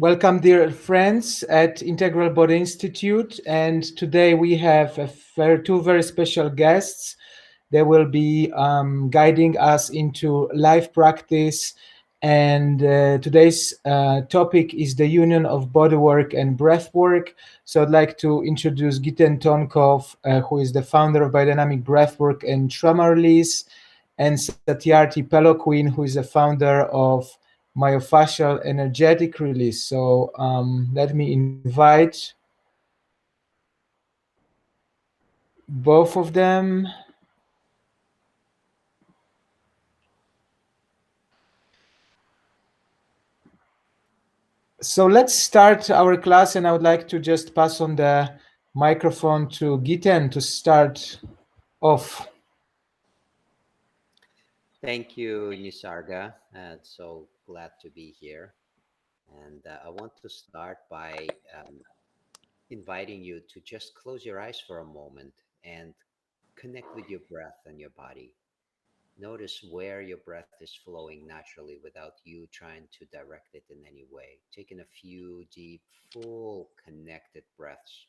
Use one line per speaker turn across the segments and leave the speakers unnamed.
Welcome, dear friends at Integral Body Institute. And today we have two very special guests. They will be guiding us into life practice. And today's topic is the union of bodywork and breathwork. So I'd like to introduce Giten Tonkov, who is the founder of Biodynamic Breathwork and Trauma Release, and Satyarthi Peloquin, who is the founder of Myofascial Energetic Release. So let me invite both of them. So let's start our class, and I would like to just pass on the microphone to Giten to start off.
Thank you, Nisarga. So glad to be here. And I want to start by inviting you to just close your eyes for a moment and connect with your breath and your body. Notice where your breath is flowing naturally without you trying to direct it in any way. Taking a few deep, full, connected breaths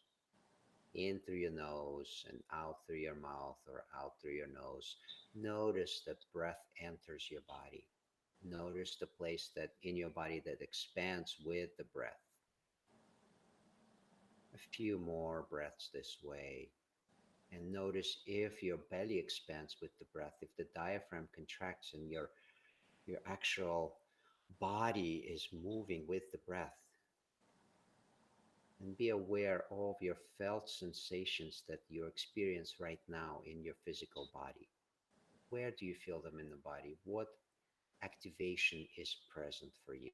in through your nose and out through your mouth or out through your nose. Notice that breath enters your body. Notice the place that in your body that expands with the breath. A few more breaths this way. And notice if your belly expands with the breath, if the diaphragm contracts and your actual body is moving with the breath. And be aware of your felt sensations that you experience right now in your physical body. Where do you feel them in the body? What activation is present for you?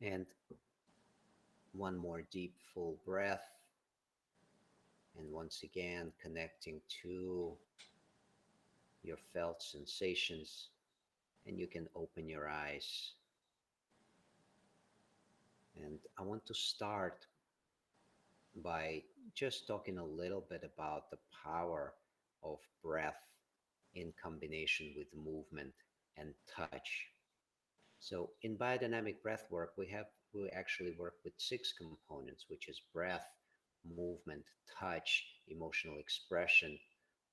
And one more deep, full breath. And once again, connecting to your felt sensations. And you can open your eyes. And I want to start by just talking a little bit about the power of breath in combination with movement and touch. So in biodynamic breath work, we actually work with six components, which is breath, movement, touch, emotional expression,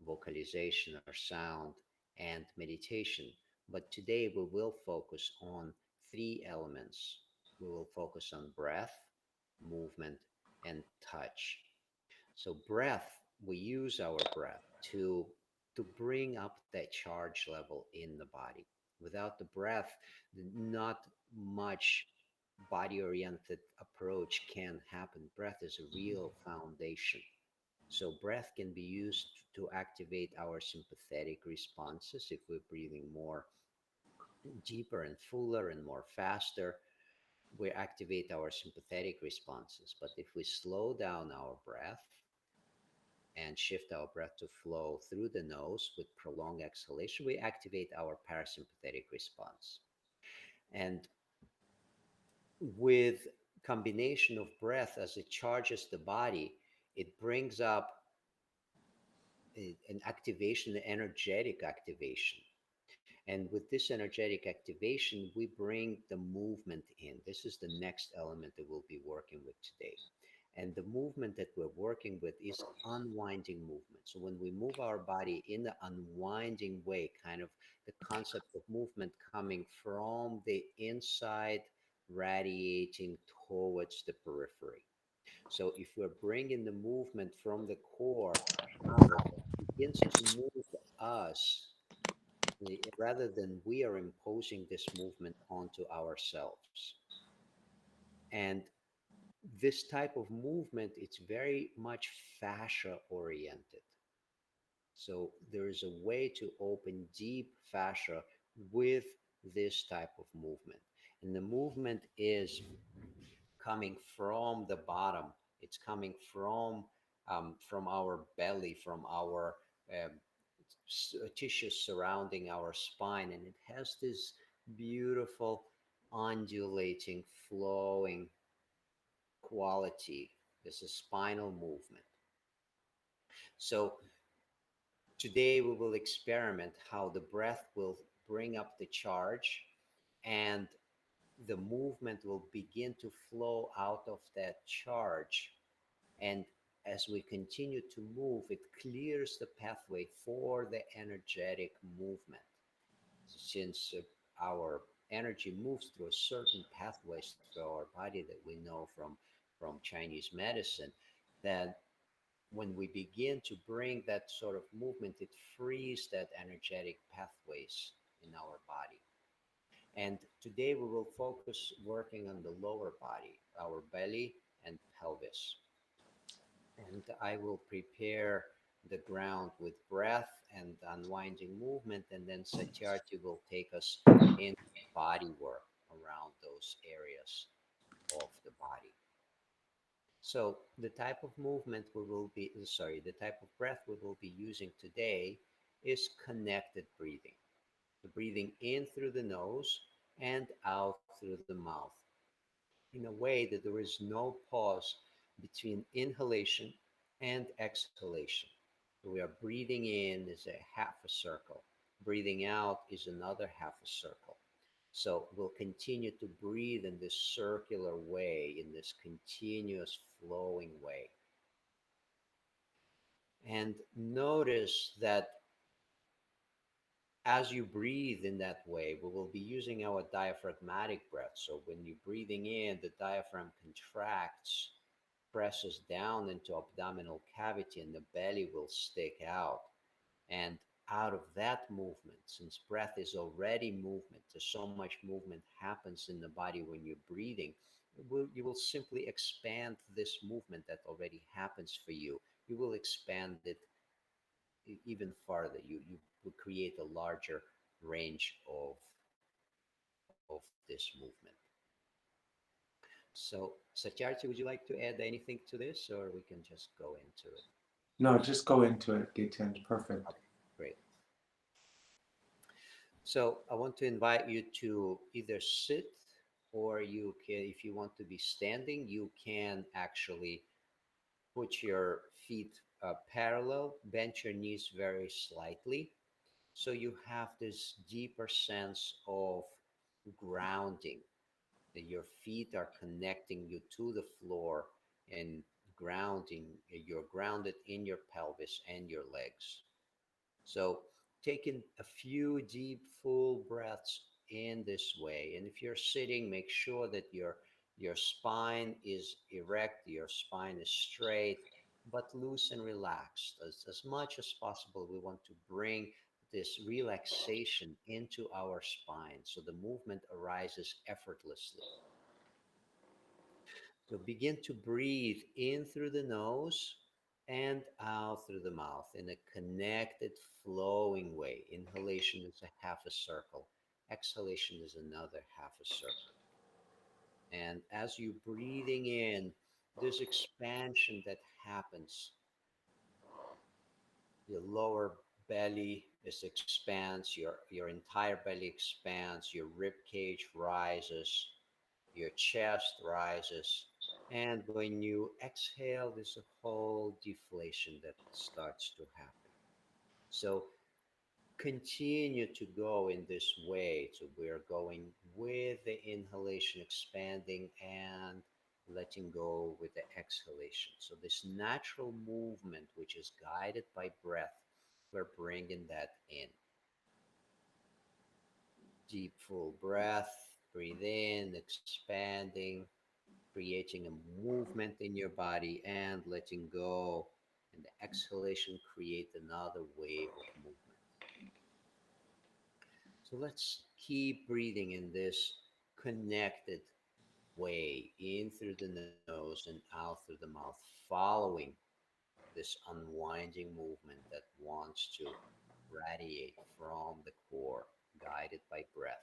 vocalization or sound, and meditation. But today we will focus on three elements. We will focus on breath, movement, and touch. So breath, we use our breath to bring up that charge level in the body. Without the breath, not much body oriented approach can happen. Breath is a real foundation. So breath can be used to activate our sympathetic responses if we're breathing more deeper and fuller and more faster. We activate our sympathetic responses. But if we slow down our breath and shift our breath to flow through the nose with prolonged exhalation, we activate our parasympathetic response. And with combination of breath as it charges the body, it brings up an activation, an energetic activation. And with this energetic activation, we bring the movement in. This is the next element that we'll be working with today. And the movement that we're working with is unwinding movement. So when we move our body in the unwinding way, kind of the concept of movement coming from the inside, radiating towards the periphery. So if we're bringing the movement from the core outward, it begins to move us rather than we are imposing this movement onto ourselves. And this type of movement, it's very much fascia oriented. So there is a way to open deep fascia with this type of movement. And the movement is coming from the bottom. It's coming from our belly, from our um, tissues surrounding our spine, and it has this beautiful, undulating, flowing quality. This is spinal movement. So today we will experiment how the breath will bring up the charge and the movement will begin to flow out of that charge. And as we continue to move, it clears the pathway for the energetic movement. Since our energy moves through certain pathways through our body that we know from Chinese medicine, that when we begin to bring that sort of movement, it frees that energetic pathways in our body. And today we will focus working on the lower body, our belly and pelvis. And I will prepare the ground with breath and unwinding movement, and then Satyarthi will take us in body work around those areas of the body. So the type of movement we will be, sorry, the type of breath we will be using today is connected breathing. The breathing in through the nose and out through the mouth in a way that there is no pause between inhalation and exhalation. So we are breathing in is a half a circle, breathing out is another half a circle. So we'll continue to breathe in this circular way, in this continuous flowing way. And notice that as you breathe in that way, we will be using our diaphragmatic breath. So when you're breathing in, the diaphragm contracts, presses down into abdominal cavity, and the belly will stick out. And out of that movement, since breath is already movement, there's so much movement happens in the body when you're breathing, you will simply expand this movement that already happens for you. You will expand it even farther. You will create a larger range of this movement. So, Satyarthi, would you like to add anything to this, or we can just go into it?
No, just go into it, Giten. Perfect.
Okay, great. So, I want to invite you to either sit, or you can, if you want to be standing, you can actually put your feet parallel, bend your knees very slightly. So you have this deeper sense of grounding, that your feet are connecting you to the floor and grounding, you're grounded in your pelvis and your legs. So taking a few deep, full breaths in this way. And if you're sitting, make sure that your spine is erect, your spine is straight, but loose and relaxed. As much as possible, we want to bring this relaxation into our spine so the movement arises effortlessly. So begin to breathe in through the nose and out through the mouth in a connected, flowing way. Inhalation is a half a circle, exhalation is another half a circle. And as you're breathing in, this expansion that happens, your lower belly is expands, your entire belly expands, your rib cage rises, your chest rises. And when you exhale, there's a whole deflation that starts to happen. So continue to go in this way. So we're going with the inhalation, expanding, and letting go with the exhalation. So this natural movement, which is guided by breath, we're bringing that in. Deep, full breath. Breathe in, expanding, creating a movement in your body and letting go. And the exhalation create another wave of movement. So let's keep breathing in this connected way, in through the nose and out through the mouth, following this unwinding movement that wants to radiate from the core, guided by breath.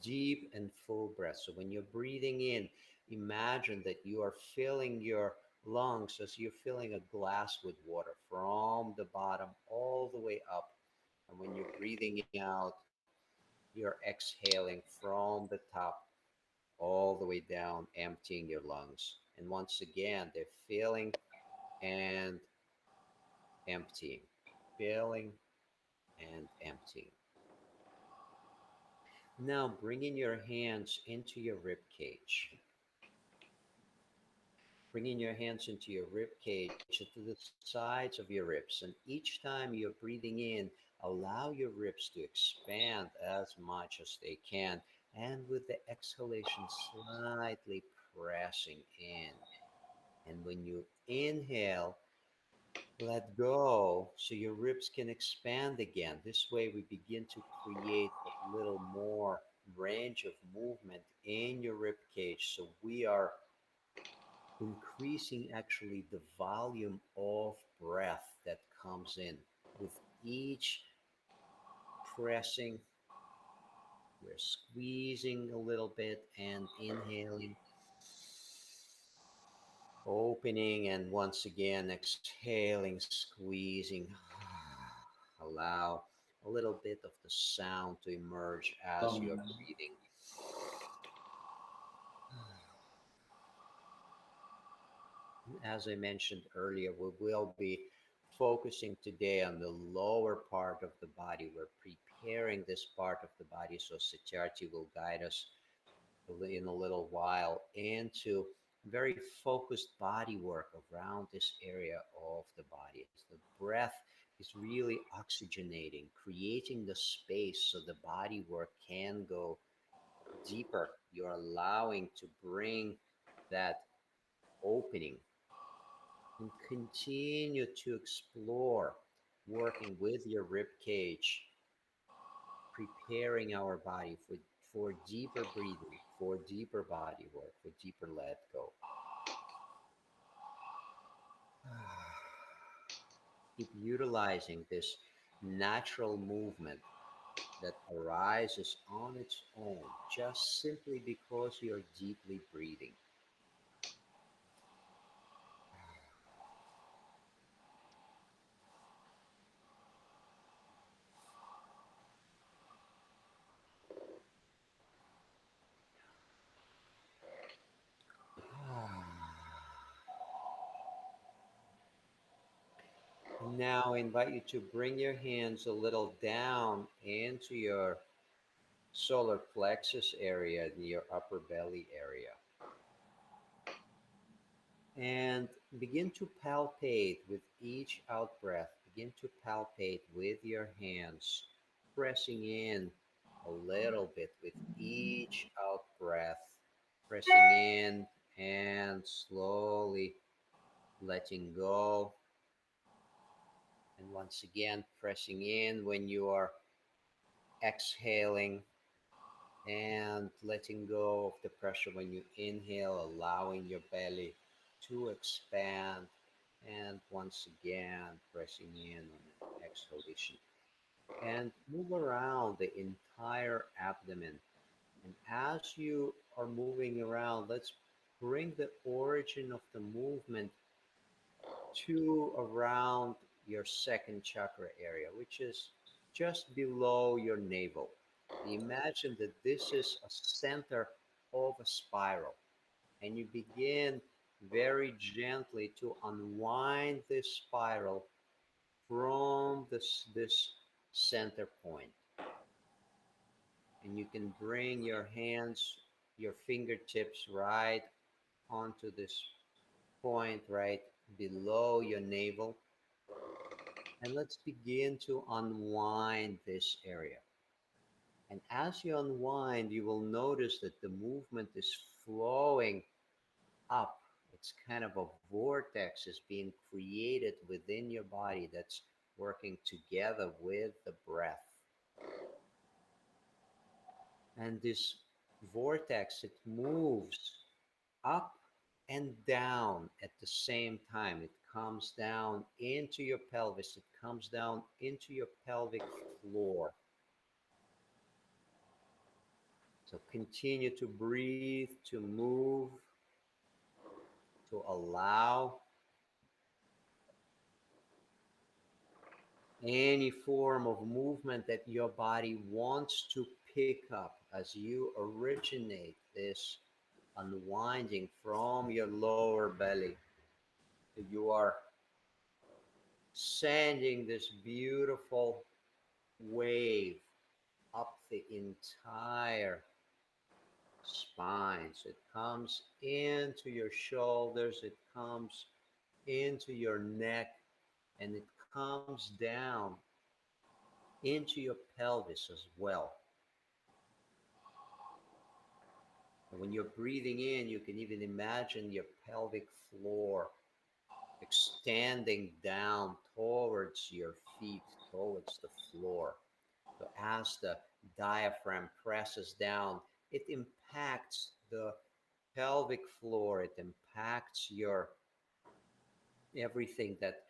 Deep and full breath. So when you're breathing in, imagine that you are filling your lungs as you're filling a glass with water from the bottom all the way up. And when you're breathing out, you're exhaling from the top all the way down, emptying your lungs. And once again, they're filling and emptying, filling and emptying. Now bringing your hands into your rib cage. Bringing your hands into your rib cage to the sides of your ribs. And each time you're breathing in, allow your ribs to expand as much as they can. And with the exhalation, slightly pressing in. And when you inhale, let go so your ribs can expand again. This way, we begin to create a little more range of movement in your rib cage. So we are increasing actually the volume of breath that comes in. With each pressing, we're squeezing a little bit and inhaling, opening, and once again exhaling, squeezing. Allow a little bit of the sound to emerge as you're breathing. As I mentioned earlier, we will be focusing today on the lower part of the body. We're preparing this part of the body, so Satyarthi will guide us in a little while into very focused body work around this area of the body. As the breath is really oxygenating, creating the space so the body work can go deeper. You're allowing to bring that opening and continue to explore, working with your rib cage, preparing our body for deeper breathing, for deeper body work, for deeper let go. Keep utilizing this natural movement that arises on its own, just simply because you're deeply breathing. Now I invite you to bring your hands a little down into your solar plexus area, in your upper belly area. And begin to palpate with each out breath. Begin to palpate with your hands, pressing in a little bit with each out breath, pressing in and slowly letting go. And once again, pressing in when you are exhaling and letting go of the pressure when you inhale, allowing your belly to expand. And once again, pressing in on an exhalation. And move around the entire abdomen. And as you are moving around, let's bring the origin of the movement to around your second chakra area, which is just below your navel. Imagine that this is a center of a spiral, and you begin very gently to unwind this spiral from this center point. And you can bring your hands, your fingertips right onto this point right below your navel. And let's begin to unwind this area. And as you unwind, you will notice that the movement is flowing up. It's kind of a vortex is being created within your body that's working together with the breath. And this vortex, it moves up and down at the same time. It comes down into your pelvis. It comes down into your pelvic floor. So continue to breathe, to move, to allow any form of movement that your body wants to pick up as you originate this unwinding from your lower belly. You are sending this beautiful wave up the entire spine. So it comes into your shoulders, it comes into your neck, and it comes down into your pelvis as well. And when you're breathing in, you can even imagine your pelvic floor extending down towards your feet, towards the floor. So as the diaphragm presses down, it impacts the pelvic floor, it impacts your everything that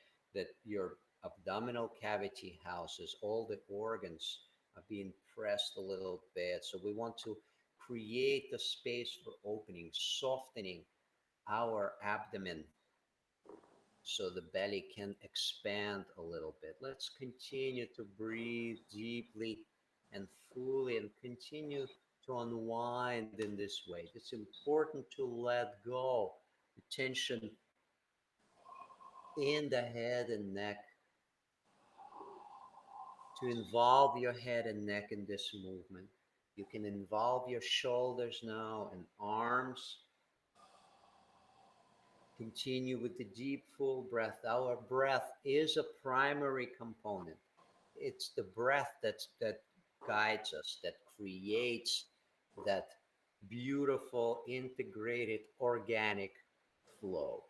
your abdominal cavity houses, all the organs are being pressed a little bit. So we want to create the space for opening, softening our abdomen so the belly can expand a little bit. Let's continue to breathe deeply and fully and continue to unwind in this way. It's important to let go the tension in the head and neck, to involve your head and neck in this movement. You can involve your shoulders now and arms. Continue with the deep, full breath. Our breath is a primary component. It's the breath that guides us, that creates that beautiful, integrated, organic flow.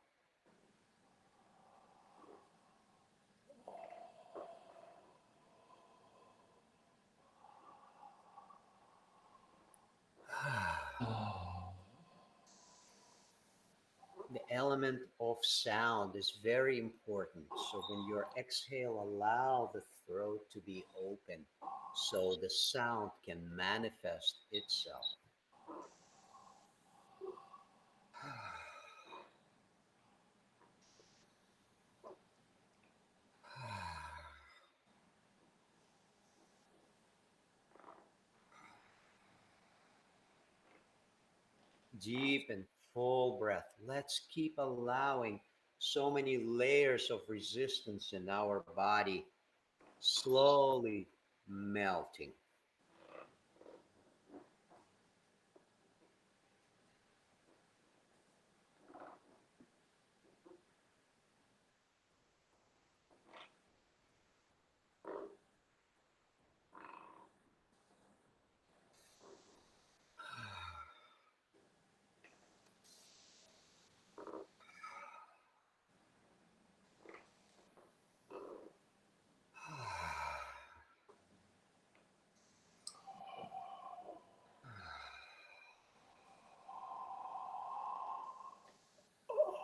The element of sound is very important. So when you exhale, allow the throat to be open so the sound can manifest itself. Deep and full breath. Let's keep allowing so many layers of resistance in our body slowly melting.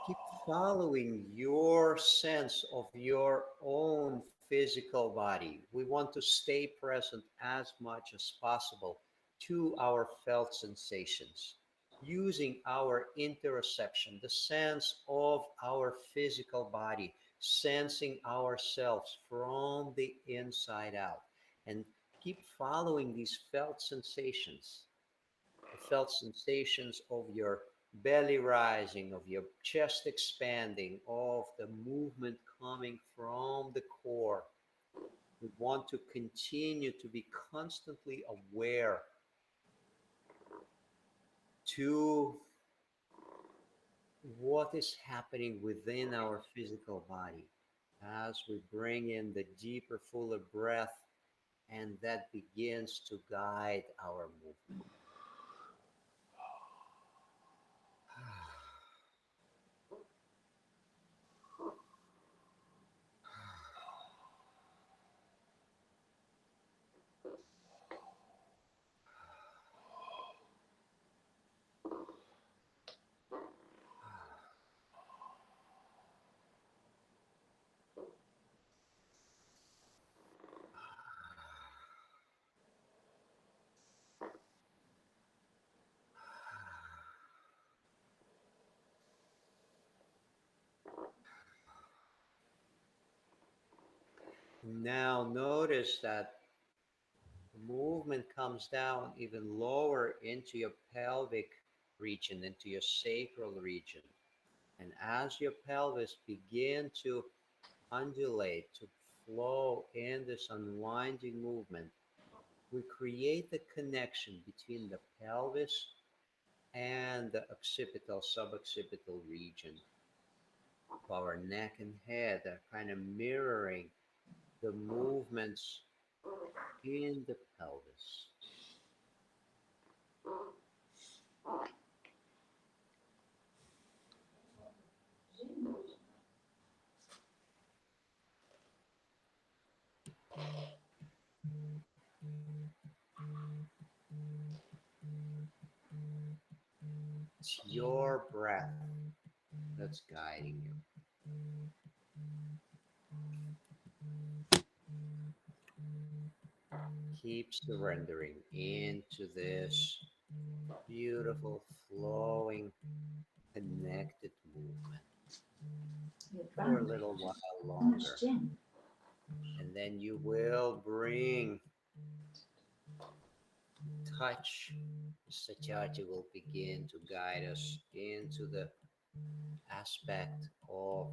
Keep following your sense of your own physical body. We want to stay present as much as possible to our felt sensations, using our interoception, the sense of our physical body, sensing ourselves from the inside out, and keep following these felt sensations, the felt sensations of your belly rising, of your chest expanding, of the movement coming from the core. We want to continue to be constantly aware to what is happening within our physical body as we bring in the deeper, fuller breath, and that begins to guide our movement. Now notice that the movement comes down even lower into your pelvic region, into your sacral region. And as your pelvis begin to undulate, to flow in this unwinding movement, we create the connection between the pelvis and the occipital, suboccipital region of our neck and head, are kind of mirroring the movements in the pelvis. It's your breath that's guiding you. Keep surrendering into this beautiful, flowing, connected movement for a little while longer. And then you will bring touch. Satyarthi will begin to guide us into the aspect of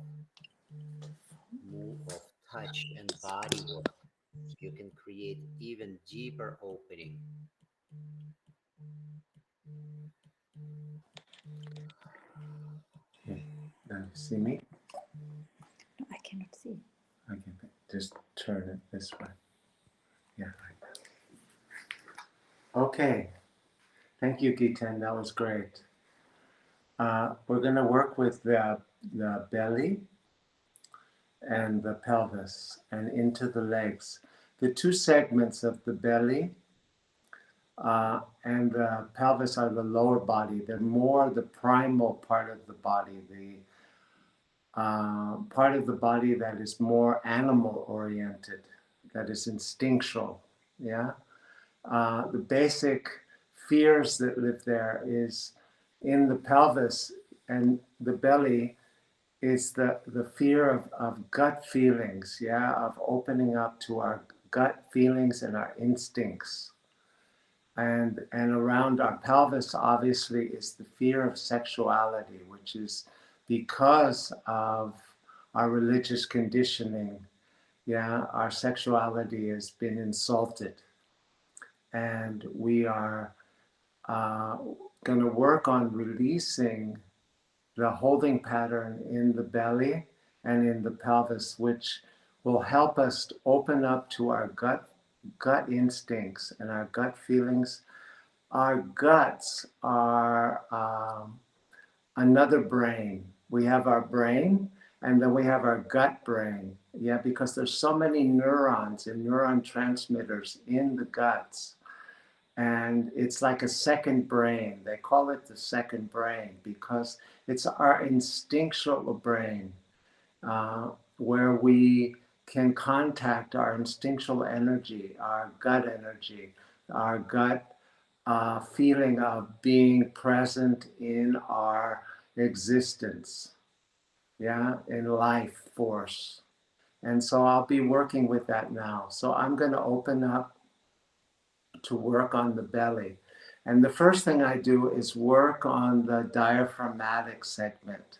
touch and body work. So you can create even deeper opening.
Okay. Now you see me?
No, I cannot see.
I can just turn it this way. Yeah, right. Okay. Thank you, Giten. That was great. We're going to work with the belly and the pelvis and into the legs. The two segments of the belly and the pelvis are the lower body. They're more the primal part of the body, the part of the body that is more animal oriented, that is instinctual. Yeah. The basic fears that live there is in the pelvis and the belly is the fear of gut feelings, yeah, of opening up to our gut feelings and our instincts. And around our pelvis, obviously, is the fear of sexuality, which is because of our religious conditioning. Yeah, our sexuality has been insulted. And we are going to work on releasing the holding pattern in the belly and in the pelvis, which will help us to open up to our gut instincts and our gut feelings. Our guts are another brain. We have our brain, and then we have our gut brain. Yeah, because there's so many neurons and neuron transmitters in the guts. And it's like a second brain. They call it the second brain because it's our instinctual brain where we can contact our instinctual energy, our gut feeling of being present in our existence, yeah, in life force. And so I'll be working with that now. So I'm going to open up to work on the belly. And the first thing I do is work on the diaphragmatic segment.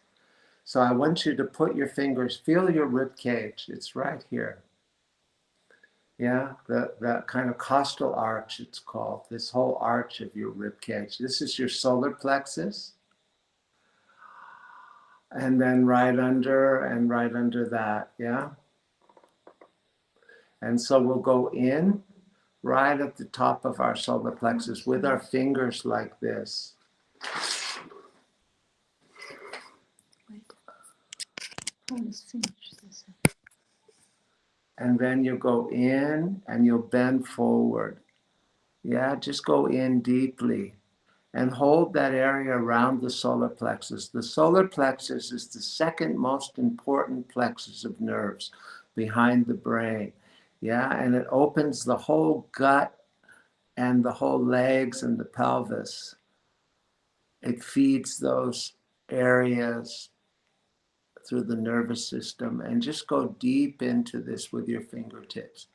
So I want you to put your fingers, feel your rib cage. It's right here. Yeah, the kind of costal arch, it's called, this whole arch of your rib cage. This is your solar plexus. And then right under that, yeah? And so we'll go in right at the top of our solar plexus with our fingers like this.
Wait. Almost finished this.
And then you go in and you'll bend forward. Yeah, just go in deeply and hold that area around the solar plexus. The solar plexus is the second most important plexus of nerves behind the brain. Yeah, and it opens the whole gut and the whole legs and the pelvis. It feeds those areas through the nervous system, and just go deep into this with your fingertips.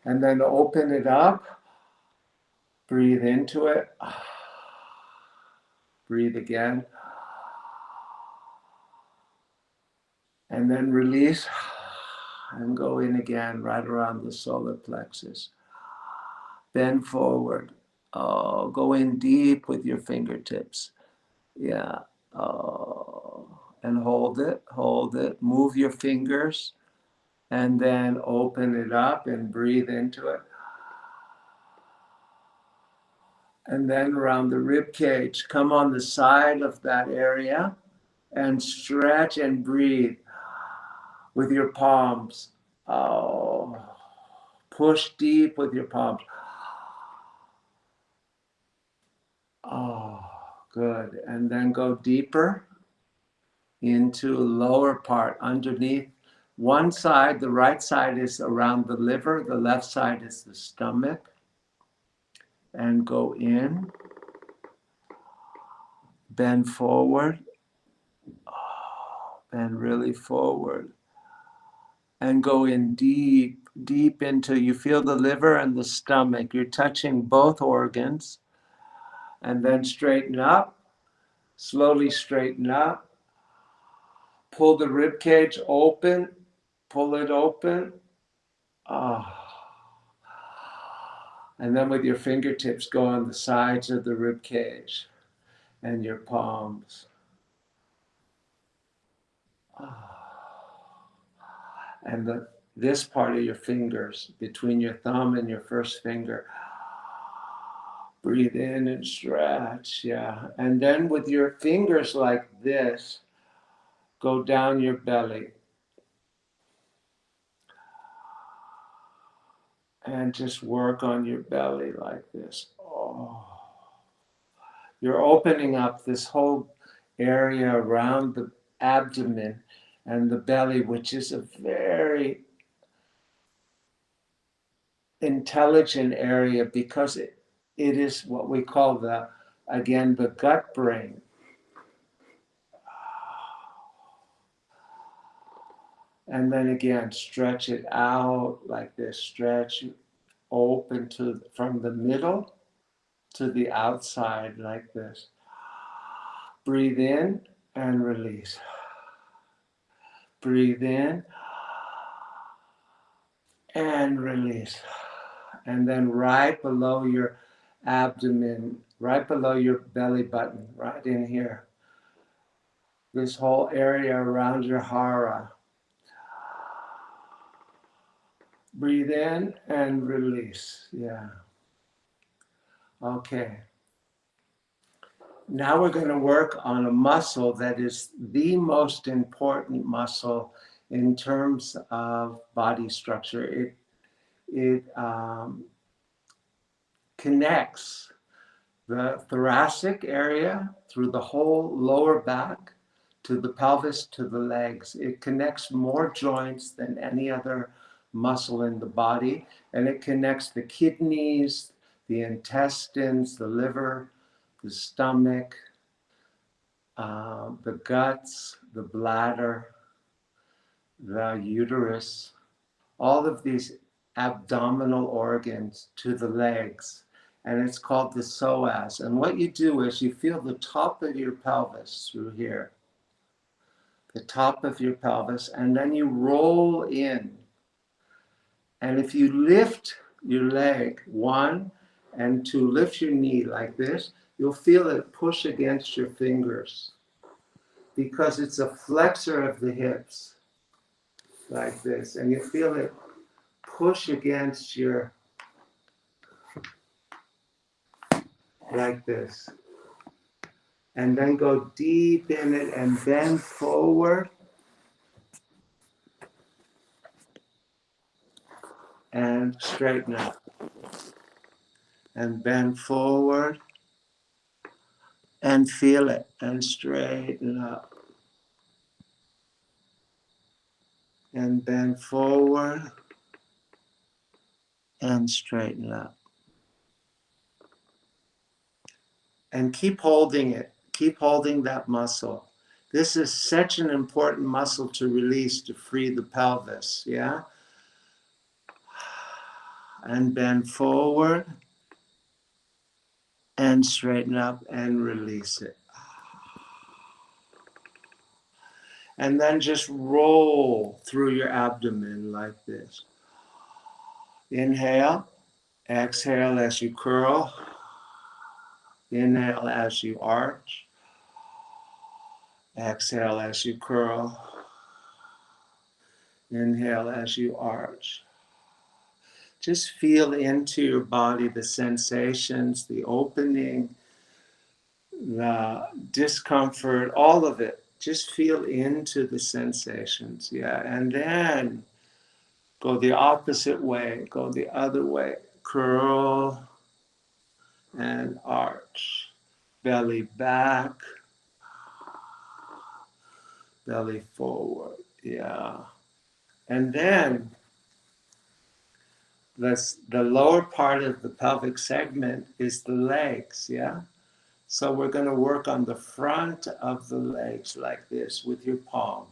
And then open it up, breathe into it, breathe again, And then release and go in again right around the solar plexus. Bend forward. Oh, go in deep with your fingertips. Yeah. Oh, and hold it, hold it. Move your fingers and then open it up and breathe into it. And then around the rib cage, come on the side of that area and stretch and breathe with your palms. Oh, push deep with your palms. Oh, good. And then go deeper into lower part underneath. One side, the right side is around the liver, the left side is the stomach. And go in, bend forward, bend really forward. And go in deep, deep into, you feel the liver and the stomach. You're touching both organs. And then straighten up, slowly straighten up. Pull the rib cage open, pull it open. And then with your fingertips go on the sides of the rib cage and your palms. And this part of your fingers, between your thumb and your first finger. Breathe in and stretch, yeah. And then with your fingers like this, go down your belly. And just work on your belly like this. Oh. You're opening up this whole area around the abdomen and the belly, which is a very intelligent area because it is what we call the gut brain. And then again, stretch it out like this, stretch open from the middle to the outside like this. Breathe in and release. Breathe in and release. And then right below your abdomen, right below your belly button, right in here. This whole area around your hara. Breathe in and release. Yeah. Okay. Now we're going to work on a muscle that is the most important muscle in terms of body structure. It connects the thoracic area through the whole lower back to the pelvis to the legs. It connects more joints than any other muscle in the body, and it connects the kidneys, the intestines, the liver, the stomach, the guts, the bladder, the uterus, all of these abdominal organs to the legs. And it's called the psoas. And what you do is you feel the top of your pelvis through here, the top of your pelvis, and then you roll in. And if you lift your leg, 1 and 2, lift your knee like this, you'll feel it push against your fingers because it's a flexor of the hips like this. And you feel it push against your, like this. And then go deep in it and bend forward. And straighten up. And bend forward. And feel it. And straighten up. And bend forward. And straighten up. And keep holding it. Keep holding that muscle. This is such an important muscle to release to free the pelvis, yeah? And bend forward and straighten up and release it. And then just roll through your abdomen like this. Inhale, exhale as you curl. Inhale as you arch. Exhale as you curl. Inhale as you arch. Just feel into your body the sensations, the opening, the discomfort, all of it. Just feel into the sensations, yeah. And then go the opposite way, go the other way. Curl and arch. Belly back, belly forward, yeah. And then the lower part of the pelvic segment is the legs, yeah? So we're going to work on the front of the legs like this with your palm.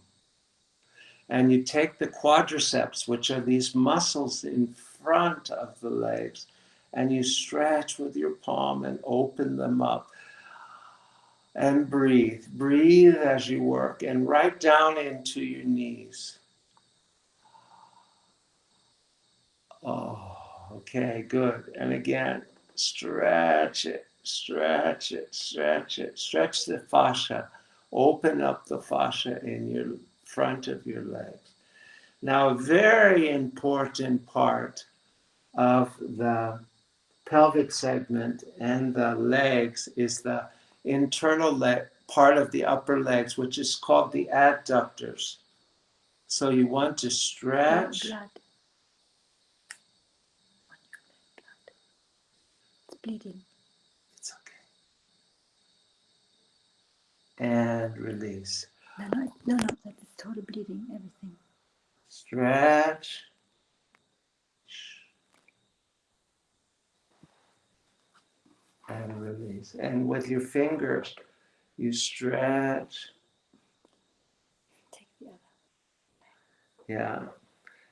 And you take the quadriceps, which are these muscles in front of the legs, and you stretch with your palm and open them up. And breathe. Breathe as you work, and right down into your knees. Oh, okay, good. And again, stretch it, stretch it, stretch it. Stretch the fascia. Open up the fascia in your front of your legs. Now, a very important part of the pelvic segment and the legs is the internal leg, part of the upper legs, which is called the adductors. So you want to stretch.
Blood. It's bleeding.
It's okay. And release.
No, that is total bleeding, everything.
Stretch. And release. And with your fingers, you stretch.
Take the other.
Yeah.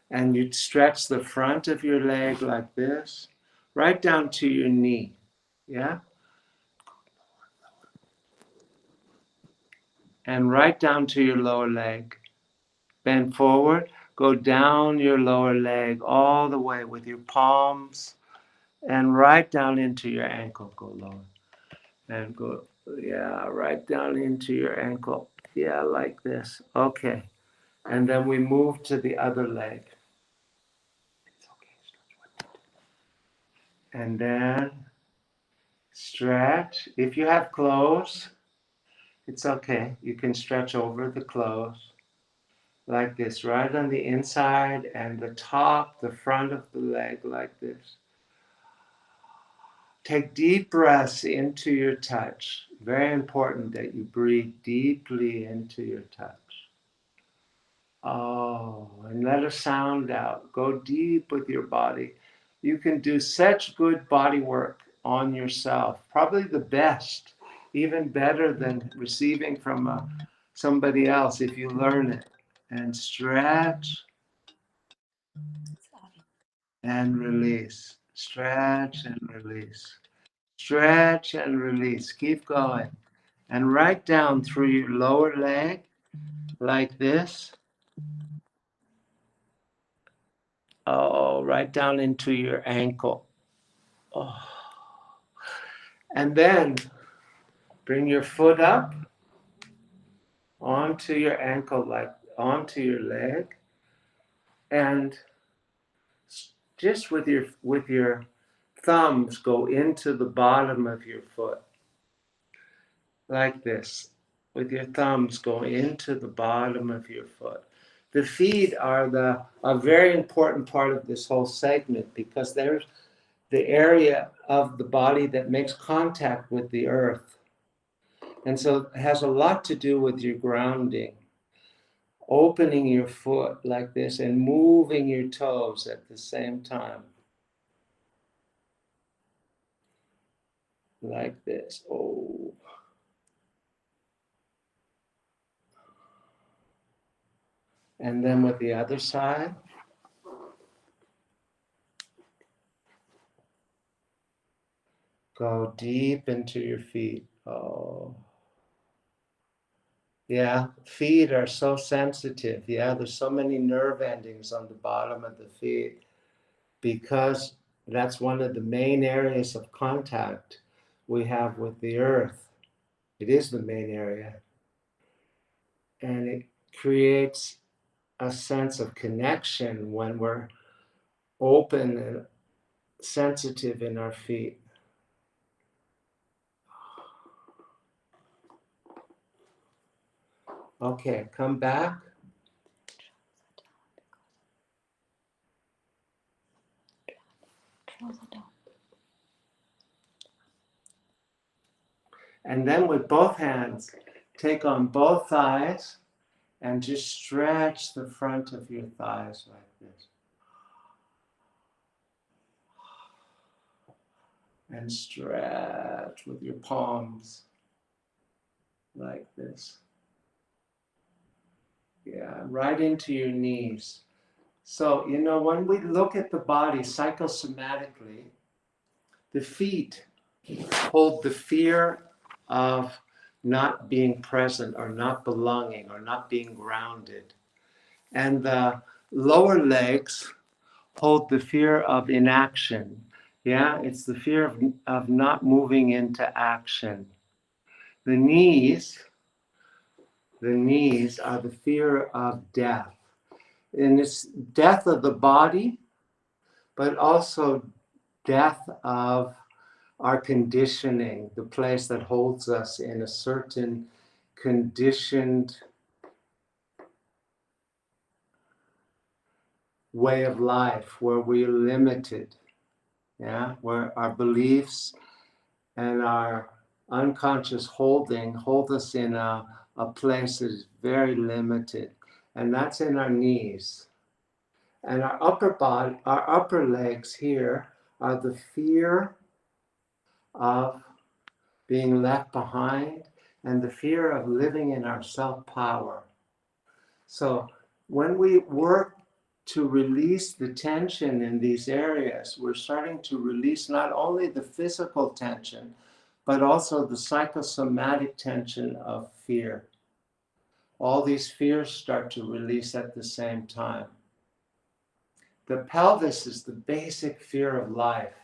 And you stretch the front of your leg like this, right down to your knee. Yeah? And right down to your lower leg. Bend forward, go down your lower leg all the way with your palms and right down into your ankle. Go lower. And go, yeah, right down into your ankle. Yeah, like this. Okay. And then we move to the other leg. It's okay. And then stretch. If you have clothes, it's okay. You can stretch over the clothes like this, right on the inside and the top, the front of the leg like this. Take deep breaths into your touch. Very important that you breathe deeply into your touch. Oh, and let a sound out. Go deep with your body. You can do such good body work on yourself. Probably the best, even better than receiving from somebody else if you learn it. And stretch and release. Stretch and release. Stretch and release. Keep going. And right down through your lower leg, like this. Oh, right down into your ankle. Oh. And then bring your foot up onto your ankle, like onto your leg. And just with your thumbs, go into the bottom of your foot. Like this. With your thumbs, go into the bottom of your foot. The feet are a very important part of this whole segment because they're the area of the body that makes contact with the earth. And so it has a lot to do with your grounding. Opening your foot like this and moving your toes at the same time. Like this. Oh. And then with the other side. Go deep into your feet. Oh. Yeah, feet are so sensitive. Yeah, there's so many nerve endings on the bottom of the feet because that's one of the main areas of contact we have with the earth. It is the main area. And it creates a sense of connection when we're open and sensitive in our feet. Okay, come back.
Closer down.
And then with both hands, take on both thighs and just stretch the front of your thighs like this. And stretch with your palms like this. Yeah, right into your knees. So, you know, when we look at the body psychosomatically, the feet hold the fear of not being present or not belonging or not being grounded. And the lower legs hold the fear of inaction. Yeah, it's the fear of not moving into action. The knees are the fear of death. And it's death of the body, but also death of our conditioning, the place that holds us in a certain conditioned way of life where we're limited, yeah, where our beliefs and our unconscious holding hold us in a place that is very limited, and that's in our knees. And our upper body, our upper legs here are the fear of being left behind and the fear of living in our self-power. So when we work to release the tension in these areas, we're starting to release not only the physical tension, but also the psychosomatic tension of fear. All these fears start to release at the same time. The pelvis is the basic fear of life.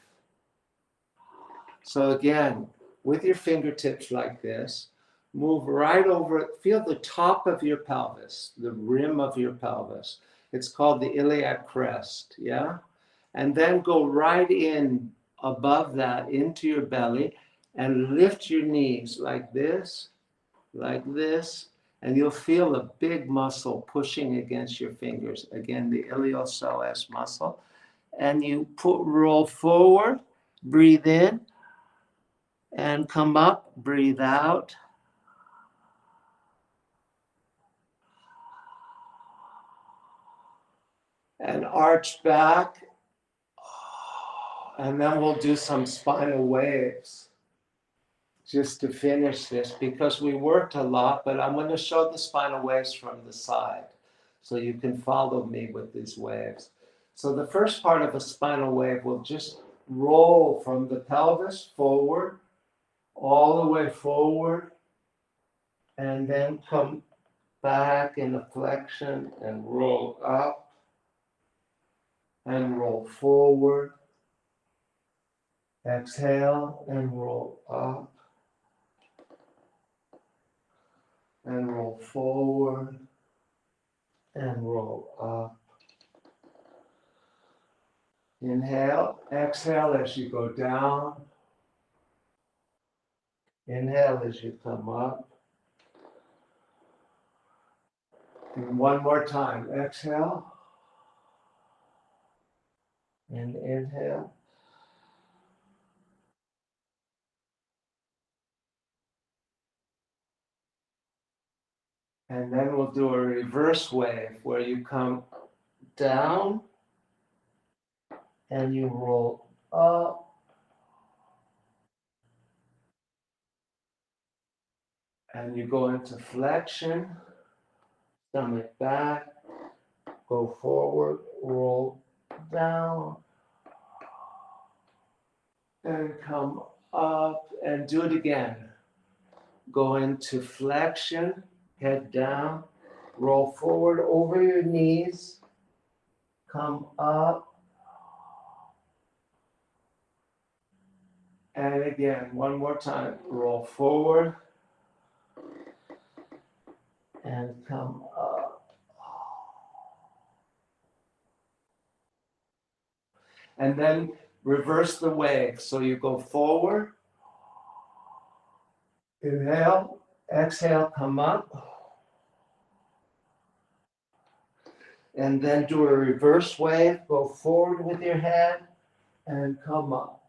So again, with your fingertips like this, move right over it. Feel the top of your pelvis, the rim of your pelvis. It's called the iliac crest, yeah? And then go right in above that into your belly and lift your knees like this, and you'll feel a big muscle pushing against your fingers. Again, the iliopsoas muscle. And you roll forward, breathe in, and come up, breathe out. And arch back. And then we'll do some spinal waves just to finish this because we worked a lot, but I'm going to show the spinal waves from the side so you can follow me with these waves. So the first part of a spinal wave will just roll from the pelvis forward, all the way forward, and then come back in a flexion and roll up and roll forward. Exhale and roll up and roll forward and roll up. Inhale, exhale as you go down. Inhale as you come up. And one more time, exhale and inhale. And then we'll do a reverse wave where you come down and you roll up. And you go into flexion, stomach back, go forward, roll down, and come up, and do it again. Go into flexion, head down, roll forward over your knees, come up, and again, one more time, roll forward and come up. And then reverse the wave. So you go forward, inhale, exhale, come up. And then do a reverse wave, go forward with your head and come up.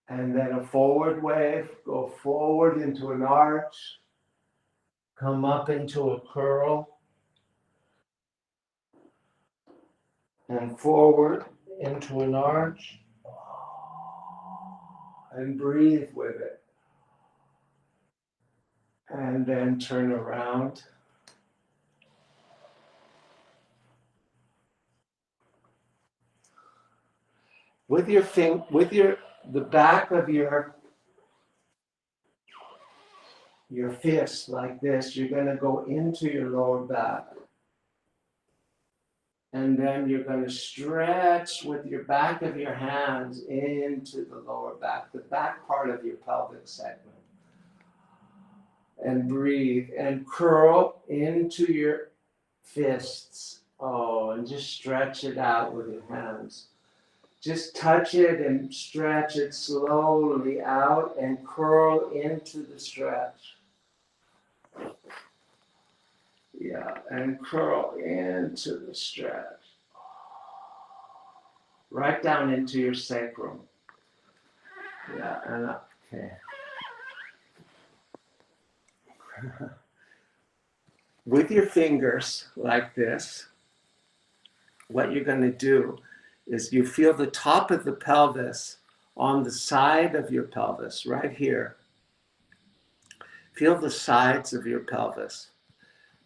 And then a forward wave, go forward into an arch, come up into a curl, and forward into an arch, and breathe with it. And then turn around. With the back of your fist like this, you're going to go into your lower back. And then you're going to stretch with your back of your hands into the lower back, the back part of your pelvic segment. And breathe and curl into your fists. Oh, and just stretch it out with your hands. Just touch it and stretch it slowly out and curl into the stretch. Yeah, and curl into the stretch. Right down into your sacrum. Yeah, and up. Okay. With your fingers like this, what you're going to do is you feel the top of the pelvis on the side of your pelvis, right here. Feel the sides of your pelvis.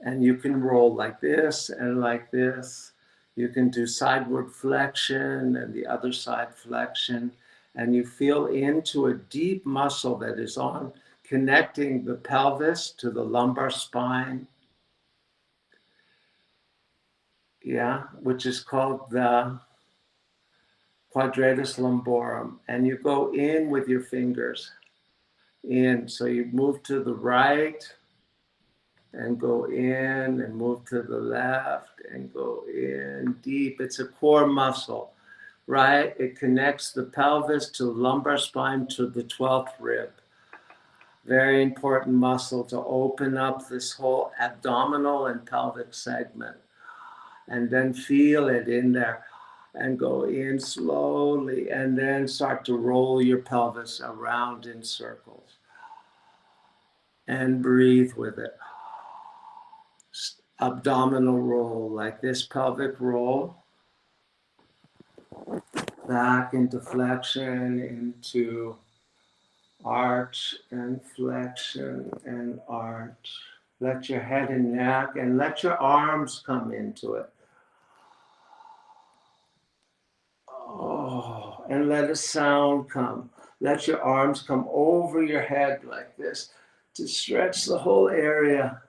And you can roll like this and like this. You can do sideward flexion and the other side flexion. And you feel into a deep muscle that is on, connecting the pelvis to the lumbar spine. Yeah, which is called the quadratus lumborum. And you go in with your fingers in. So you move to the right and go in and move to the left and go in deep. It's a core muscle, right? It connects the pelvis to the lumbar spine to the 12th rib. Very important muscle to open up this whole abdominal and pelvic segment. And then feel it in there and go in slowly and then start to roll your pelvis around in circles. And breathe with it. Abdominal roll, like this pelvic roll. Back into flexion, into arch and flexion and arch. Let your head and neck and let your arms come into it. Oh, and let a sound come. Let your arms come over your head like this to stretch the whole area.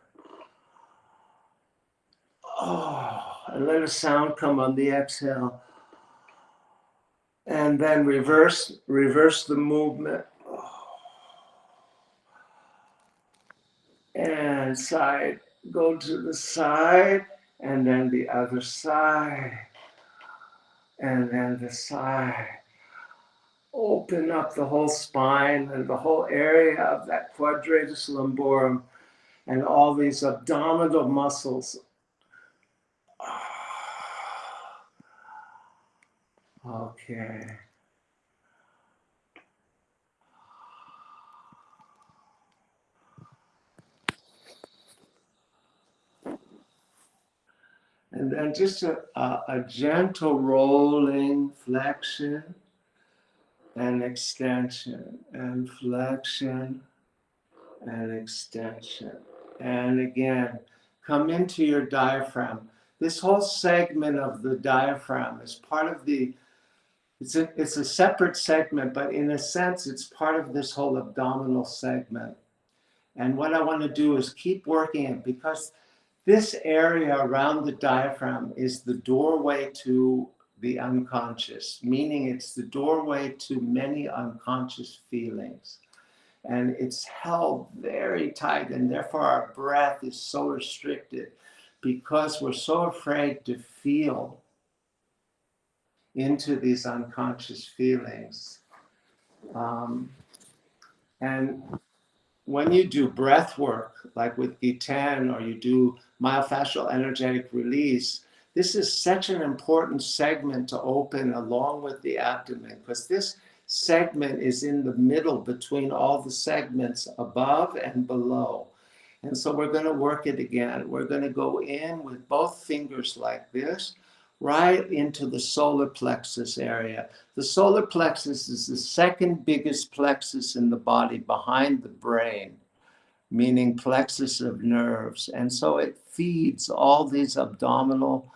Oh, and let a sound come on the exhale. And then reverse the movement. And side, go to the side, and then the other side, and then the side. Open up the whole spine and the whole area of that quadratus lumborum and all these abdominal muscles. Okay. And then just a gentle rolling flexion and extension and flexion and extension. And again, come into your diaphragm. This whole segment of the diaphragm is part of the, it's a separate segment, but in a sense, it's part of this whole abdominal segment. And what I want to do is keep working it, because this area around the diaphragm is the doorway to the unconscious, meaning it's the doorway to many unconscious feelings. And it's held very tight, and therefore our breath is so restricted, because we're so afraid to feel into these unconscious feelings. And when you do breath work, like with Giten, or you do myofascial energetic release, this is such an important segment to open along with the abdomen, because this segment is in the middle between all the segments above and below. And so we're going to work it again. We're going to go in with both fingers like this, right into the solar plexus area. The solar plexus is the second biggest plexus in the body behind the brain, meaning plexus of nerves. And so it feeds all these abdominal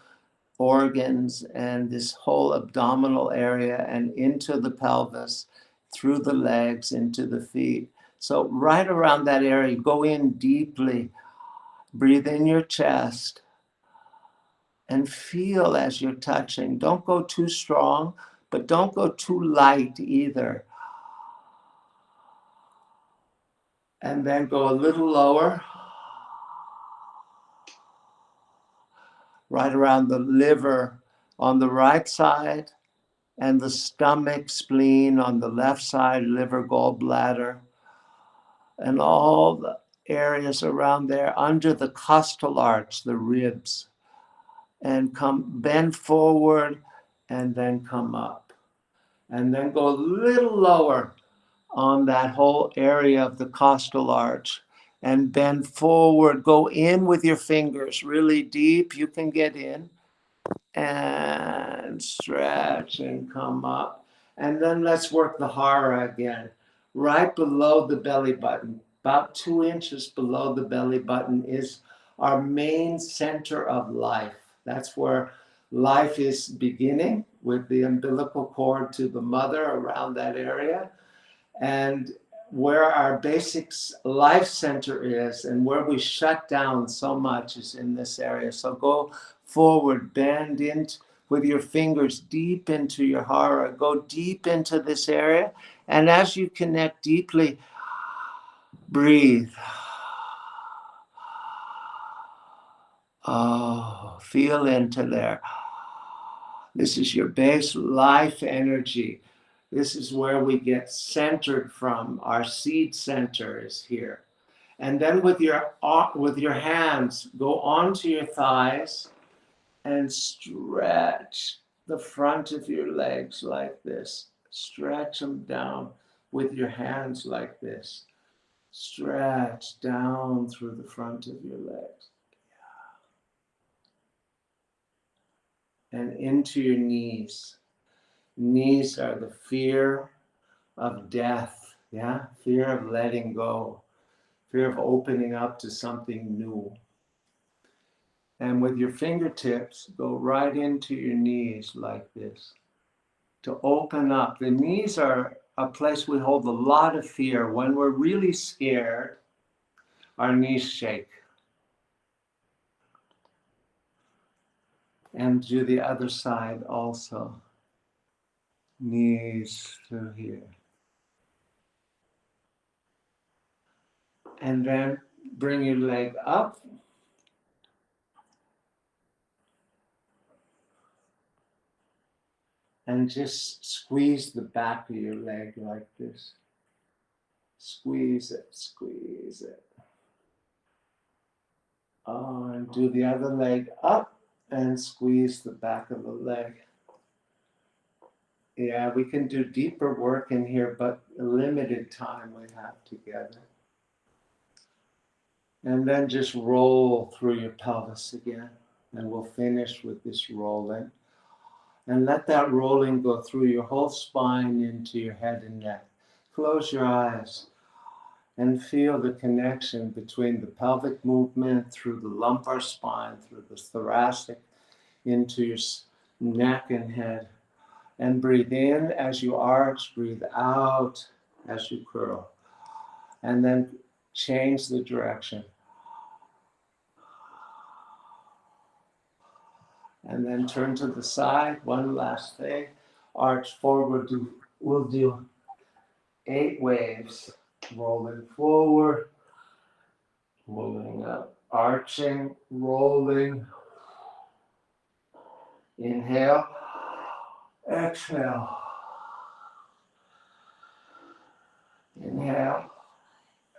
organs and this whole abdominal area and into the pelvis, through the legs, into the feet. So right around that area, go in deeply, breathe in your chest, and feel as you're touching. Don't go too strong, but don't go too light either. And then go a little lower, right around the liver on the right side, and the stomach, spleen on the left side, liver, gallbladder, and all the areas around there under the costal arch, the ribs. And bend forward and then come up. And then go a little lower on that whole area of the costal arch and bend forward. Go in with your fingers really deep. You can get in and stretch and come up. And then let's work the hara again. Right below the belly button, about 2 inches below the belly button, is our main center of life. That's where life is beginning, with the umbilical cord to the mother around that area. And where our basic life center is, and where we shut down so much, is in this area. So go forward, bend in with your fingers deep into your hara. Go deep into this area. And as you connect deeply, breathe. Oh, feel into there. This is your base life energy. This is where we get centered from. Our seed center is here. And then with your hands, go onto your thighs and stretch the front of your legs like this. Stretch them down with your hands like this. Stretch down through the front of your legs. And into your knees. Knees are the fear of death, yeah? Fear of letting go. Fear of opening up to something new. And with your fingertips, go right into your knees like this. To open up. The knees are a place we hold a lot of fear. When we're really scared, our knees shake. And do the other side also. Knees through here. And then bring your leg up. And just squeeze the back of your leg like this. Squeeze it, squeeze it. Oh, and do the other leg up and squeeze the back of the leg. Yeah, we can do deeper work in here, but a limited time we have together. And then just roll through your pelvis again. And we'll finish with this rolling. And let that rolling go through your whole spine into your head and neck. Close your eyes and feel the connection between the pelvic movement through the lumbar spine, through the thoracic, into your neck and head. And breathe in as you arch, breathe out as you curl. And then change the direction. And then turn to the side. One last thing. Arch forward. We'll do 8 waves. Rolling forward, moving up, arching, rolling. Inhale, exhale. Inhale,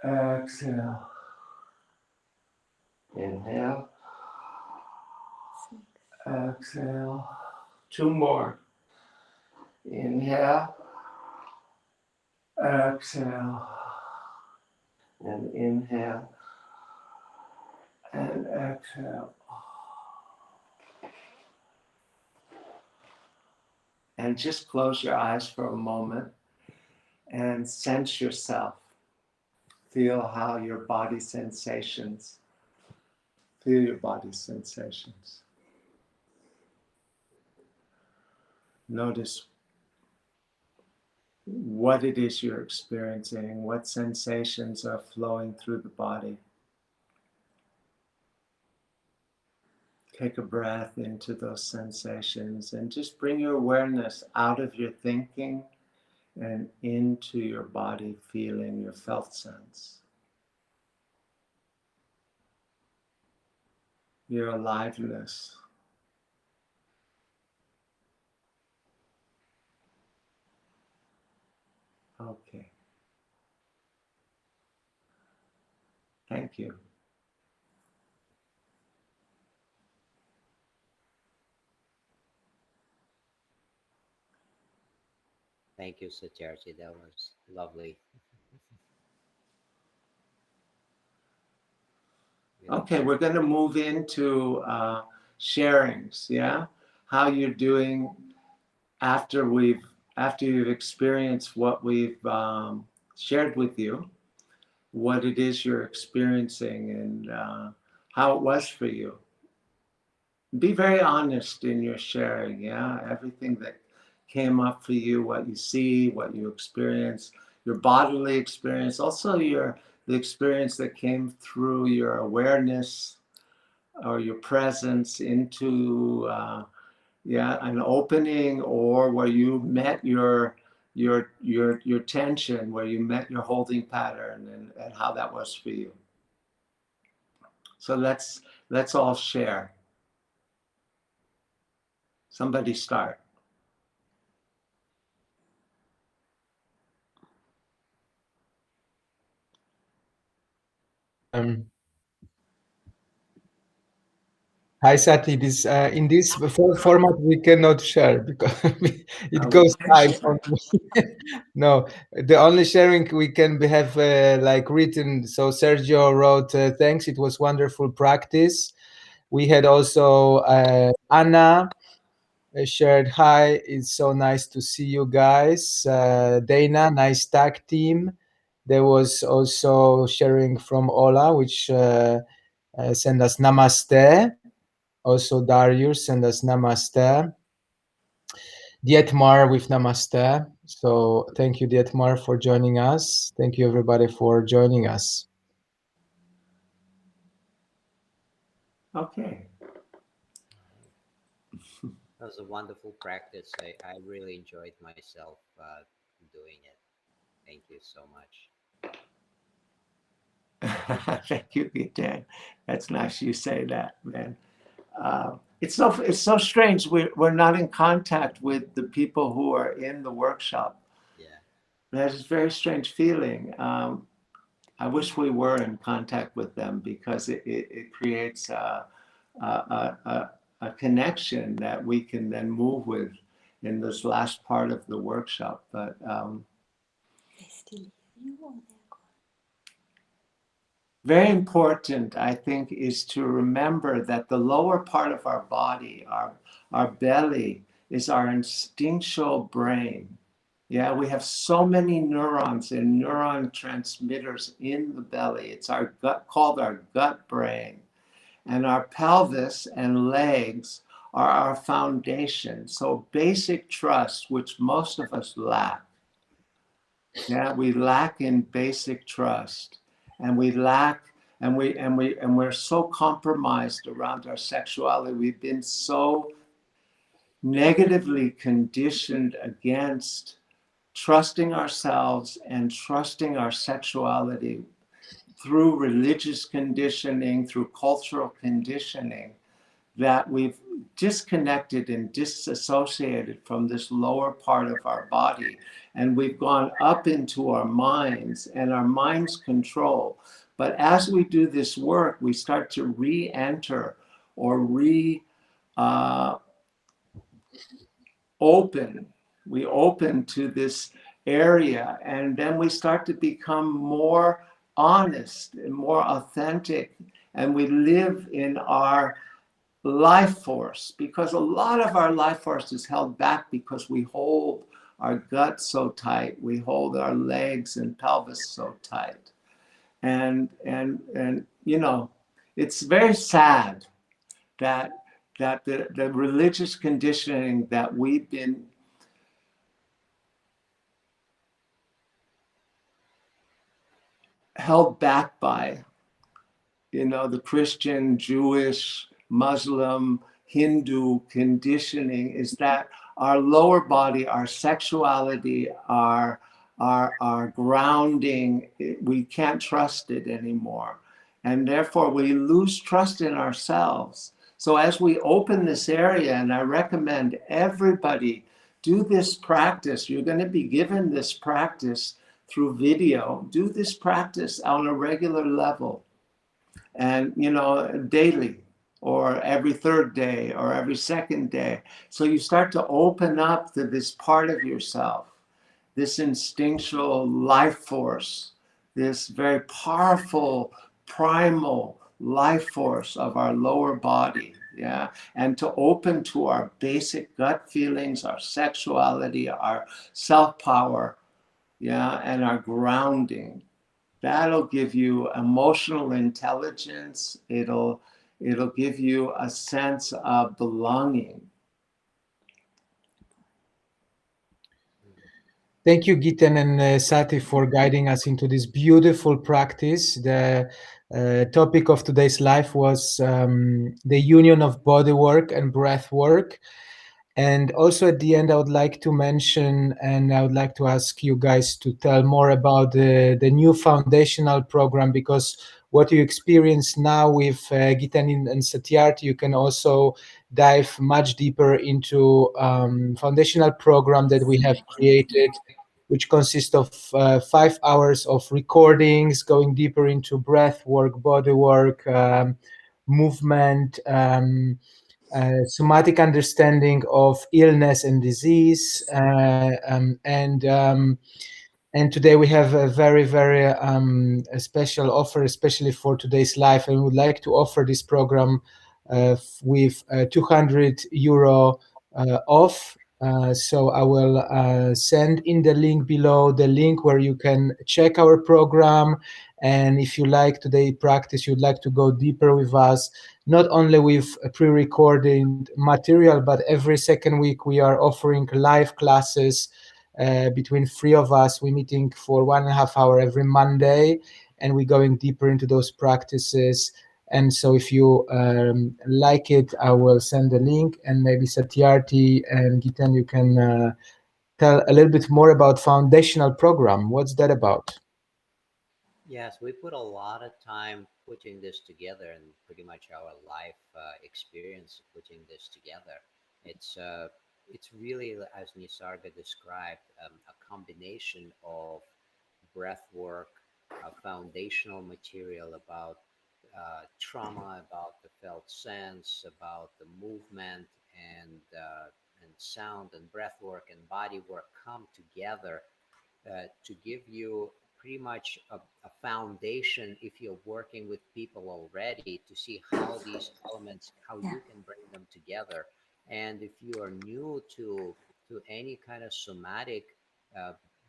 exhale. Inhale, exhale. 2 more. Inhale, exhale. And inhale and exhale. And just close your eyes for a moment and sense yourself. Feel how your body sensations. Feel your body sensations. Notice what it is you're experiencing, what sensations are flowing through the body. Take a breath into those sensations and just bring your awareness out of your thinking and into your body feeling, your felt sense. Your aliveness. Okay. Thank you.
Thank you, Satyarthi. That was lovely.
Okay, we're going to move into sharings, yeah? How you're doing after you've experienced what we've shared with you, what it is you're experiencing and how it was for you. Be very honest in your sharing, yeah? Everything that came up for you, what you see, what you experience, your bodily experience, also the experience that came through your awareness or your presence into an opening, or where you met your tension, where you met your holding pattern, and how that was for you. So let's all share. Somebody start.
Hi Sati, this in this format we cannot share because it goes live on. No, the only sharing we can have like written. So Sergio wrote, thanks, it was wonderful practice. We had also Anna shared, hi, it's so nice to see you guys. Dana, nice tag team. There was also sharing from Ola, which send us namaste. Also Darius send us namaste. Dietmar with namaste. So thank you, Dietmar, for joining us. Thank you, everybody, for joining us.
Okay.
That was a wonderful practice. I really enjoyed myself doing it. Thank you so much.
Thank you, Giten. That's nice you say that, man. It's so strange. We're not in contact with the people who are in the workshop.
Yeah.
There's a very strange feeling. I wish we were in contact with them, because it creates a connection that we can then move with in this last part of the workshop. But
They still hear you or they're gone?
very important, I think, is to remember that the lower part of our body, our belly, is our instinctual brain. Yeah, we have so many neurons and neuron transmitters in the belly. It's our gut, called our gut brain. And our pelvis and legs are our foundation. So basic trust, which most of us lack. Yeah, we lack in basic trust. and we lack, and we're so compromised around our sexuality. We've been so negatively conditioned against trusting ourselves and trusting our sexuality through religious conditioning, through cultural conditioning, that we've disconnected and disassociated from this lower part of our body. And we've gone up into our minds, and our minds control. But as we do this work, we start to re-enter or open. We open to this area, and then we start to become more honest and more authentic, and we live in our life force, because a lot of our life force is held back because we hold our gut so tight, we hold our legs and pelvis so tight, and you know, it's very sad that the religious conditioning that we've been held back by, you know, the Christian, Jewish, Muslim, Hindu conditioning, is that our lower body, our sexuality, our grounding, we can't trust it anymore. And therefore we lose trust in ourselves. So as we open this area, and I recommend everybody do this practice, you're going to be given this practice through video, do this practice on a regular level. And, you know, daily, or every third day, or every second day. So you start to open up to this part of yourself, this instinctual life force, this very powerful, primal life force of our lower body. Yeah. And to open to our basic gut feelings, our sexuality, our self-power, yeah, and our grounding. That'll give you emotional intelligence. It'll give you a sense of belonging.
Thank you, Giten and Sati, for guiding us into this beautiful practice. The topic of today's life was the union of body work and breath work. And also at the end, I would like to mention, and I would like to ask you guys to tell more about the new foundational program, because what you experience now with Giten and Satyarthi, you can also dive much deeper into foundational program that we have created, which consists of 5 hours of recordings, going deeper into breath work, body work, movement, somatic understanding of illness and disease, and today we have a very a special offer, especially for today's life, and we would like to offer this program with €200 off. So I will send in the link below, the link where you can check our program. And if you like today practice, you'd like to go deeper with us, not only with pre-recorded material, but every second week we are offering live classes between 3 of us. We're meeting for 1.5 hours every Monday, and we're going deeper into those practices. And so if you like it, I will send the link, and maybe Satyarthi and Giten, you can tell a little bit more about foundational program. What's that about?
Yes, we put a lot of time putting this together, and pretty much our life experience putting this together. It's really, as Nisarga described, a combination of breath work, foundational material about trauma, about the felt sense, about the movement, and sound and breath work and body work come together to give you pretty much a foundation if you're working with people already, to see how these elements, how you can bring them together. And if you are new to any kind of somatic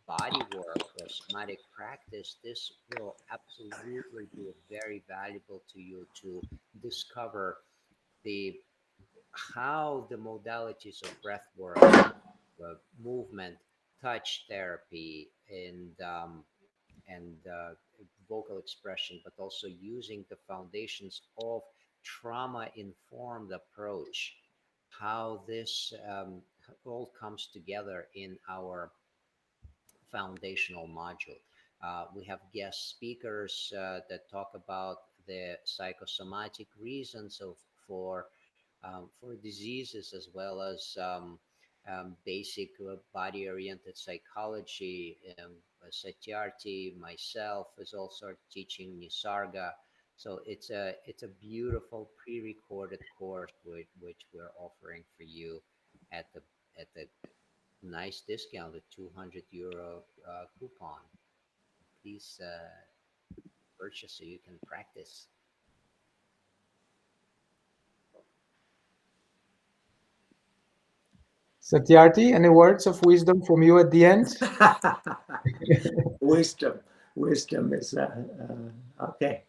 body work or somatic practice, this will absolutely be very valuable to you to discover the how the modalities of breath work, movement, touch therapy, and vocal expression, but also using the foundations of trauma-informed approach, how this all comes together in our foundational module. We have guest speakers that talk about the psychosomatic reasons for diseases, as well as basic body-oriented psychology. Satyarthi, myself, is also teaching Nisarga. So it's a beautiful pre-recorded course which we're offering for you at the nice discount, a €200 coupon. Please purchase so you can practice.
Satyarthi, any words of wisdom from you at the end?
Wisdom is okay.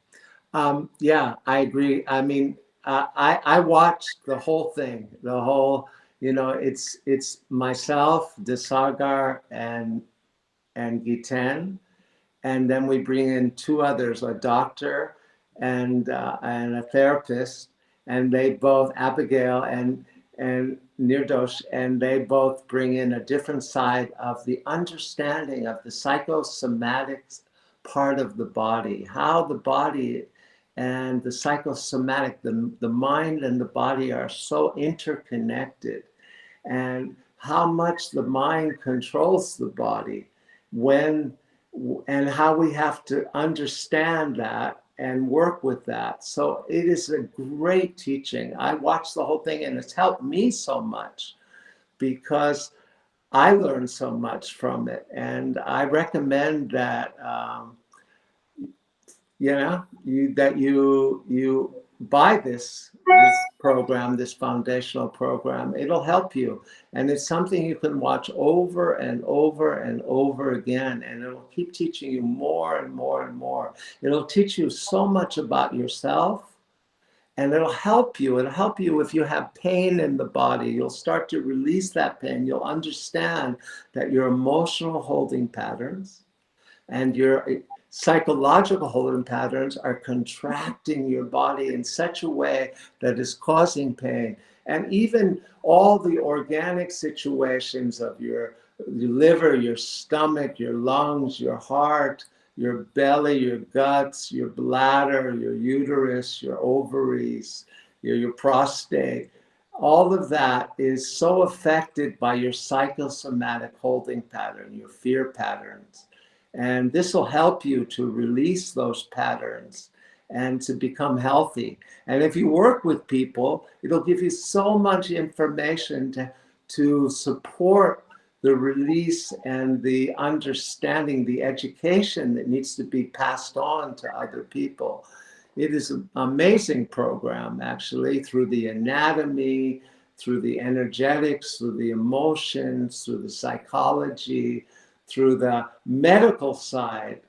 Yeah, I agree. I mean, I watched the whole thing, the whole. It's myself, Nisarga, and Giten, and then we bring in two others, a doctor and a therapist, and they both, Abigail and Nirdosh, and they both bring in a different side of the understanding of the psychosomatic part of the body, how the body and the psychosomatic, the mind and the body are so interconnected, and how much the mind controls the body and how we have to understand that and work with that. So it is a great teaching. I watched the whole thing, and it's helped me so much because I learned so much from it. And I recommend that you buy this program, this foundational program. It'll help you, and it's something you can watch over and over and over again, and it'll keep teaching you more and more and more. It'll teach you so much about yourself, and it'll help you. It'll help you if you have pain in the body. You'll start to release that pain. You'll understand that your emotional holding patterns and your psychological holding patterns are contracting your body in such a way that is causing pain. And even all the organic situations of your liver, your stomach, your lungs, your heart, your belly, your guts, your bladder, your uterus, your ovaries, your prostate, all of that is so affected by your psychosomatic holding pattern, your fear patterns. And this will help you to release those patterns and to become healthy. And if you work with people, it'll give you so much information to support the release and the understanding, the education that needs to be passed on to other people. It is an amazing program, actually, through the anatomy, through the energetics, through the emotions, through the psychology, through the medical side.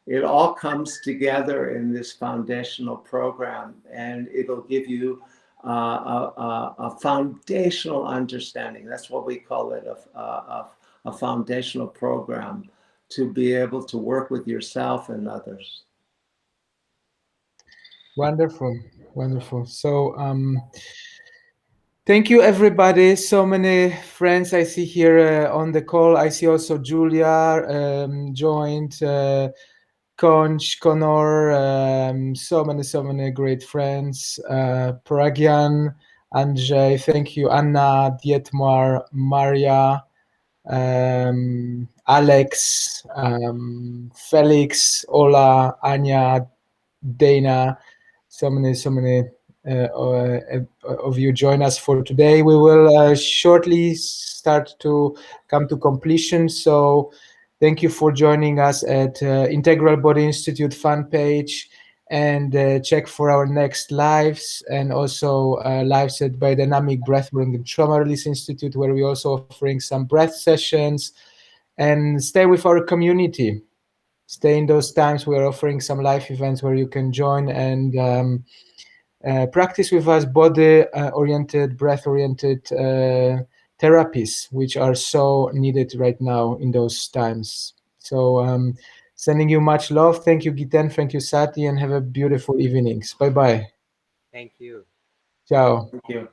It all comes together in this foundational program, and it'll give you a foundational understanding. That's what we call it, a foundational program to be able to work with yourself and others.
Wonderful, wonderful. So thank you, everybody. So many friends I see here on the call. I see also Julia joined, Conch, Connor, so many great friends. Pragyan, Andrzej, thank you, Anna, Dietmar, Maria, Alex, Felix, Ola, Anya, Dana. So many of you join us for today. We will shortly start to come to completion. So thank you for joining us at Integral Body Institute fan page, and check for our next lives, and also lives at Biodynamic Breathwork and Trauma Release Institute, where we're also offering some breath sessions. And stay with our community. Stay in those times. We're offering some live events where you can join and practice with us body-oriented, breath-oriented therapies, which are so needed right now in those times. So Sending you much love. Thank you, Giten. Thank you, Sati, and have a beautiful evenings. Bye-bye.
Thank you.
Ciao.
Thank you.